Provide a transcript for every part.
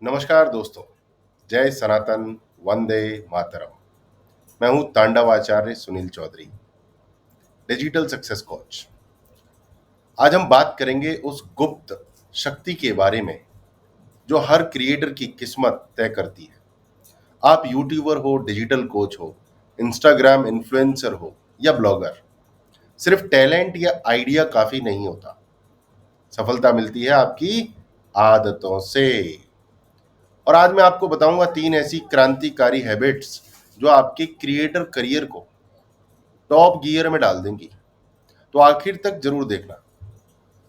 नमस्कार दोस्तों। जय सनातन। वंदे मातरम। मैं हूं Tandavacharya Sunil Chaudhary, digital success coach. आज हम बात करेंगे उस गुप्त शक्ति के बारे में जो हर क्रिएटर की किस्मत तय करती है। आप यूट्यूबर हो, डिजिटल कोच हो, इंस्टाग्राम इन्फ्लुएंसर हो या ब्लॉगर, सिर्फ टैलेंट या आइडिया काफी नहीं होता। सफलता मिलती है आपकी आदतों से। और आज मैं आपको बताऊंगा 3 ऐसी क्रांतिकारी हैबिट्स जो आपके क्रिएटर करियर को टॉप गियर में डाल देंगी। तो आखिर तक जरूर देखना,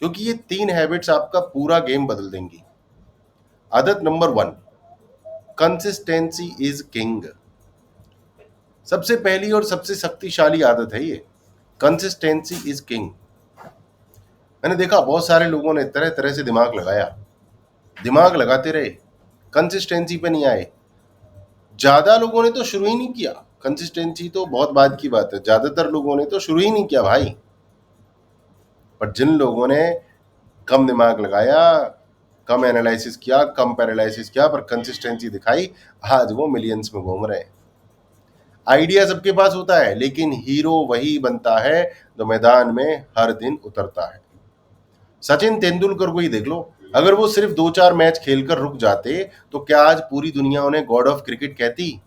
क्योंकि ये 3 हैबिट्स आपका पूरा गेम बदल देंगी। आदत नंबर 1, कंसिस्टेंसी इज किंग। सबसे पहली और सबसे शक्तिशाली आदत है ये, कंसिस्टेंसी इज किंग। मैंने देखा बहुत सारे लोगों ने तरह तरह से दिमाग लगाया, दिमाग लगाते रहे, कंसिस्टेंसी पे नहीं आए। ज्यादा लोगों ने तो शुरू ही नहीं किया। कंसिस्टेंसी तो बहुत बाद की बात है, ज्यादातर लोगों ने तो शुरू ही नहीं किया भाई। पर जिन लोगों ने कम दिमाग लगाया, कम एनालिसिस किया, कम पैरालिसिस किया, पर कंसिस्टेंसी दिखाई, आज वो मिलियंस में घूम रहे हैं। आइडिया सबके पास होता है, लेकिन हीरो वही बनता है जो मैदान में हर दिन उतरता है। सचिन तेंदुलकर को ही देख लो। अगर वो सिर्फ 2-4 मैच खेलकर रुक जाते तो क्या आज पूरी दुनिया उन्हें गॉड ऑफ क्रिकेट कहती?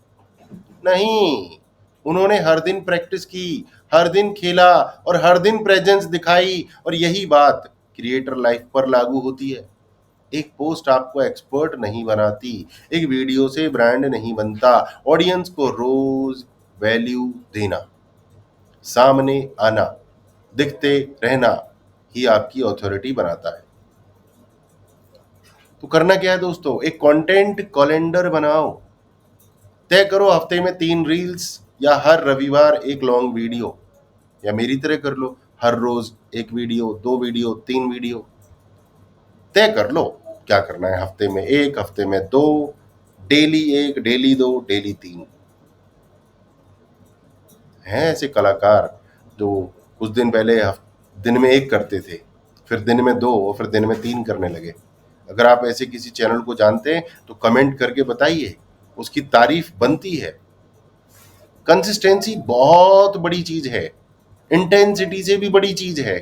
नहीं। उन्होंने हर दिन प्रैक्टिस की, हर दिन खेला और हर दिन प्रेजेंस दिखाई। और यही बात क्रिएटर लाइफ पर लागू होती है। एक पोस्ट आपको एक्सपर्ट नहीं बनाती, एक वीडियो से ब्रांड नहीं बनता। ऑडियंस को रोज वैल्यू देना, सामने आना, दिखते रहना ही आपकी ऑथोरिटी बनाता है। तो करना क्या है दोस्तों? एक कंटेंट कैलेंडर बनाओ। तय करो हफ्ते में 3 रील्स या हर रविवार एक लॉन्ग वीडियो, या मेरी तरह कर लो, हर रोज 1 वीडियो, 2 वीडियो, 3 वीडियो। तय कर लो क्या करना है। हफ्ते में 1, हफ्ते में 2, डेली 1, डेली 2, डेली 3। हैं ऐसे कलाकार जो कुछ दिन पहले दिन में 1 करते थे, फिर दिन में 2 और फिर दिन में 3 करने लगे। अगर आप ऐसे किसी चैनल को जानते हैं तो कमेंट करके बताइए, उसकी तारीफ बनती है। कंसिस्टेंसी बहुत बड़ी चीज है, इंटेंसिटी से भी बड़ी चीज है।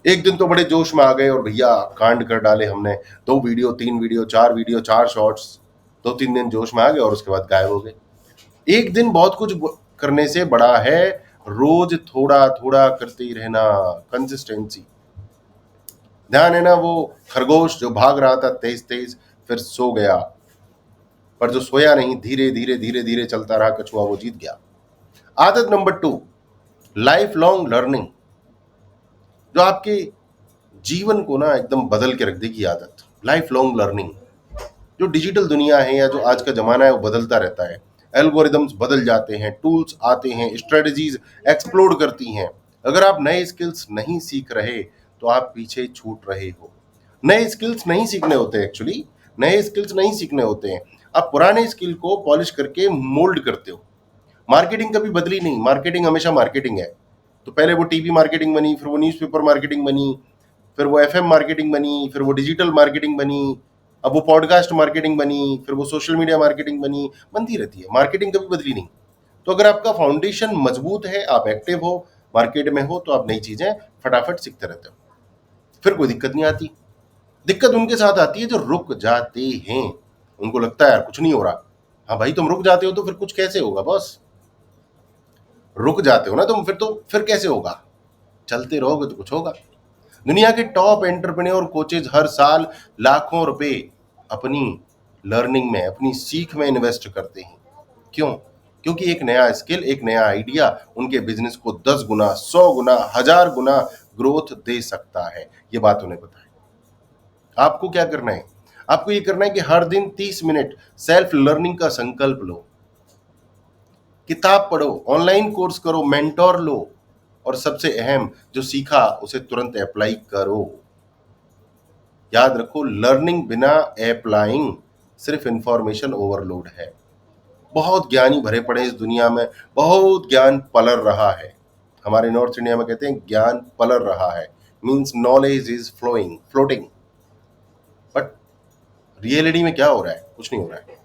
एक दिन तो बड़े जोश में आ गए और भैया कांड कर डाले हमने, 2 वीडियो, 3 वीडियो, 4 वीडियो, 4 शॉर्ट्स, 2-3 दिन जोश में आ गए और उसके बाद गायब हो गए। एक दिन बहुत कुछ करने से बड़ा है रोज थोड़ा थोड़ा करते ही रहना, कंसिस्टेंसी। ध्यान है ना वो खरगोश जो भाग रहा था तेज तेज, फिर सो गया, पर जो सोया नहीं, धीरे धीरे धीरे धीरे चलता रहा कछुआ, वो जीत गया। आदत नंबर 2, लाइफ लॉन्ग लर्निंग, जो आपके जीवन को ना एकदम बदल के रख देगी आदत। Life long learning. जो डिजिटल दुनिया है या जो आज का जमाना है वो बदलता रहता है। एल्गोरिदम्स बदल जाते हैं, टूल्स आते हैं, स्ट्रेटजीज एक्सप्लोड करती हैं। अगर आप नए स्किल्स नहीं सीख रहे तो आप पीछे छूट रहे हो। नए स्किल्स नहीं सीखने होते, एक्चुअली नए स्किल्स नहीं सीखने होते हैं। आप पुराने स्किल को पॉलिश करके मोल्ड करते हो। मार्केटिंग कभी बदली नहीं, मार्केटिंग हमेशा मार्केटिंग है। तो पहले वो टीवी मार्केटिंग बनी, फिर वो न्यूज़पेपर मार्केटिंग बनी, फिर वो एफएम मार्केटिंग बनी, फिर वो डिजिटल मार्केटिंग बनी, अब वो पॉडकास्ट मार्केटिंग बनी, फिर वो सोशल मीडिया मार्केटिंग बनी। बनती रहती है, मार्केटिंग कभी बदली नहीं। तो अगर आपका फाउंडेशन मजबूत है, आप एक्टिव हो, मार्केट में हो, तो आप नई चीजें फटाफट सीखते रहते हो, फिर कोई दिक्कत नहीं आती। दिक्कत उनके साथ आती है जो रुक जाते हैं। उनको लगता है यार कुछ नहीं हो रहा। हाँ भाई, तुम रुक जाते हो तो फिर कुछ कैसे होगा बॉस? रुक जाते हो ना तुम, फिर कैसे होगा? चलते रहोगे तो कुछ होगा। दुनिया के टॉप एंटरप्रेन्योर कोचेज हर साल लाखों रुपए अपनी लर्निंग में, अपनी सीख में इन्वेस्ट करते हैं। क्यों? क्योंकि एक नया स्किल, एक नया आइडिया उनके बिजनेस को 10 गुना, 100 गुना, 1000 गुना ग्रोथ दे सकता है। ये बात उन्हें पता है। आपको क्या करना है? आपको ये करना है कि हर दिन 30 मिनट सेल्फ लर्निंग का संकल्प लो। किताब पढ़ो, ऑनलाइन कोर्स करो, मेंटोर लो, और सबसे अहम, जो सीखा उसे तुरंत अप्लाई करो। याद रखो, लर्निंग बिना अप्लाइंग सिर्फ इंफॉर्मेशन ओवरलोड है। बहुत ज्ञानी भरे पड़े इस दुनिया में, बहुत ज्ञान पलर रहा है। हमारे नॉर्थ इंडिया में कहते हैं ज्ञान पलर रहा है, means knowledge is flowing, floating. But reality में क्या हो रहा है? कुछ नहीं हो रहा है।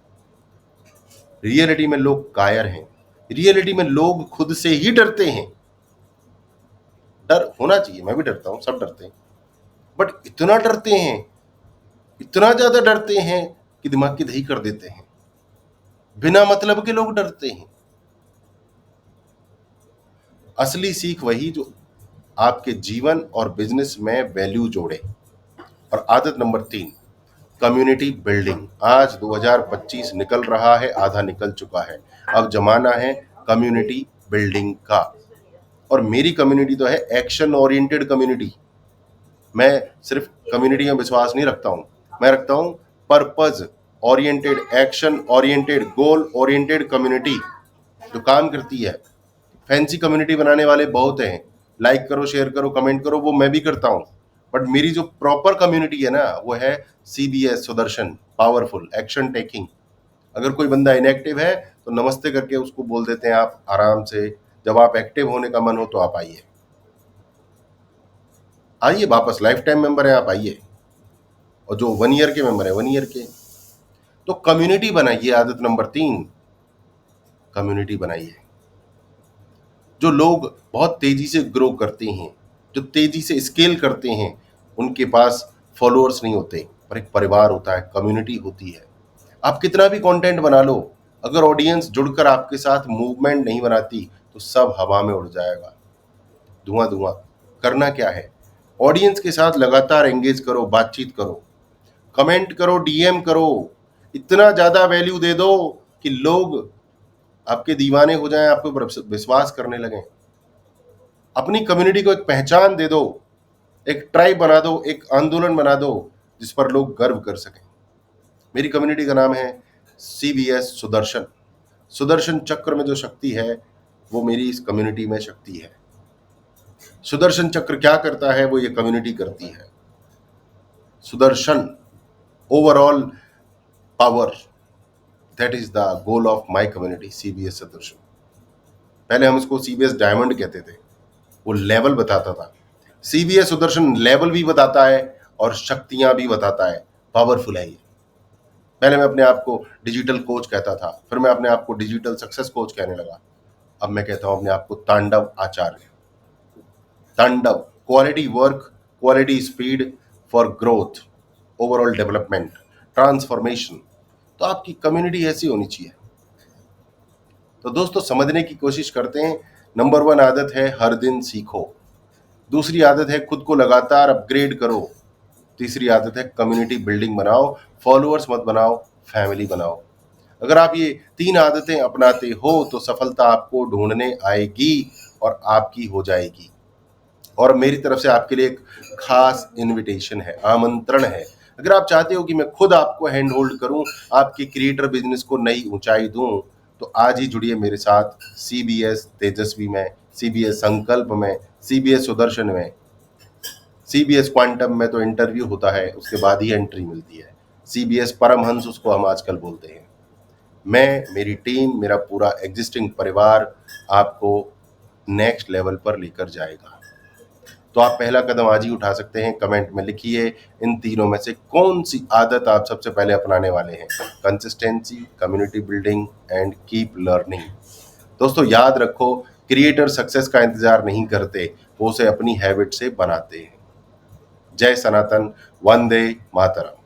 रियलिटी में लोग कायर हैं। रियलिटी में लोग खुद से ही डरते हैं। डर होना चाहिए, मैं भी डरता हूं, सब डरते हैं, बट इतना डरते हैं, इतना ज्यादा डरते हैं कि दिमाग की दही कर देते हैं। बिना मतलब के लोग डरते हैं। असली सीख वही जो आपके जीवन और बिजनेस में वैल्यू जोड़े। और आदत नंबर 3, कम्युनिटी बिल्डिंग। आज 2025 निकल रहा है, आधा निकल चुका है। अब जमाना है कम्युनिटी बिल्डिंग का। और मेरी कम्युनिटी तो है एक्शन ओरिएंटेड कम्युनिटी। मैं सिर्फ कम्युनिटी में विश्वास नहीं रखता हूं, मैं रखता हूं purpose oriented, action oriented, goal oriented community जो काम करती है। फैंसी कम्युनिटी बनाने वाले बहुत हैं, लाइक करो, शेयर करो, कमेंट करो, वो मैं भी करता हूं, बट मेरी जो प्रॉपर कम्युनिटी है ना, वो है CBS Sudarshan, powerful, action taking. अगर कोई बंदा इनएक्टिव है तो नमस्ते करके उसको बोल देते हैं आप आराम से। जब आप एक्टिव होने का मन हो तो आप आइए, आइए वापस, लाइफ टाइम मेंबर है आप, आइए। और जो 1 ईयर के मेंबर है 1 ईयर के। तो कम्युनिटी बनाइए। आदत नंबर 3, कम्युनिटी बनाइए। जो लोग बहुत तेजी से ग्रो करते हैं, जो तेजी से स्केल करते हैं, उनके पास फॉलोअर्स नहीं होते, पर एक परिवार होता है, कम्युनिटी होती है। आप कितना भी कंटेंट बना लो, अगर ऑडियंस जुड़कर आपके साथ मूवमेंट नहीं बनाती तो सब हवा में उड़ जाएगा, धुआं धुआं। करना क्या है? ऑडियंस के साथ लगातार एंगेज करो, बातचीत करो, कमेंट करो, डीएम करो, इतना ज्यादा वैल्यू दे दो कि लोग आपके दीवाने हो जाएं, आप पे विश्वास करने लगें। अपनी कम्युनिटी को एक पहचान दे दो, एक ट्राइब बना दो, एक आंदोलन बना दो जिस पर लोग गर्व कर सकें। मेरी कम्युनिटी का नाम है सीबीएस सुदर्शन। सुदर्शन चक्र में जो शक्ति है वो मेरी इस कम्युनिटी में शक्ति है। सुदर्शन चक्र क्या करता है वो ये कम्युनिटी करती है। Sudarshan overall power, that is the goal of my community CBS Sudarshan. पहले हम इसको सीबीएस डायमंड कहते थे, वो लेवल बताता था। सीबीएस सुदर्शन लेवल भी बताता है और शक्तियां भी बताता है, पावरफुल है ये। पहले मैं अपने आप को डिजिटल कोच कहता था, फिर मैं अपने आप को डिजिटल सक्सेस कोच कहने लगा। अब मैं कहता हूं अपने आप को तांडव आचार्य। तांडव, quality work, quality speed for growth, overall development, transformation. तो आपकी कम्युनिटी ऐसी होनी चाहिए। तो दोस्तों समझने की कोशिश करते हैं। नंबर 1 आदत है हर दिन सीखो। दूसरी आदत है खुद को लगातार अपग्रेड करो। तीसरी आदत है कम्युनिटी बिल्डिंग बनाओ, फॉलोअर्स मत बनाओ, फैमिली बनाओ। अगर आप ये 3 आदतें अपनाते हो तो सफलता आपको ढूंढने आएगी और आपकी हो जाएगी। और मेरी तरफ से आपके लिए एक खास इनविटेशन है, आमंत्रण है। अगर आप चाहते हो कि मैं खुद आपको हैंड होल्ड करूं, आपके क्रिएटर बिजनेस को नई ऊंचाई दूं, तो आज ही जुड़िए मेरे साथ सीबीएस तेजस्वी में, सीबीएस संकल्प में, सीबीएस सुदर्शन में। सीबीएस क्वांटम में तो इंटरव्यू होता है, उसके बाद ही एंट्री मिलती है। सीबीएस परमहंस उसको हम आजकल बोलते हैं। मैं, मेरी टीम, मेरा पूरा एग्जिस्टिंग परिवार आपको नेक्स्ट लेवल पर लेकर जाएगा। तो आप पहला कदम आज ही उठा सकते हैं। कमेंट में लिखिए इन तीनों में से कौन सी आदत आप सबसे पहले अपनाने वाले हैं। Consistency, community building and keep learning. दोस्तों याद रखो, क्रिएटर सक्सेस का इंतजार नहीं करते, वो उसे अपनी हैबिट से बनाते हैं। जय सनातन, वंदे मातरम।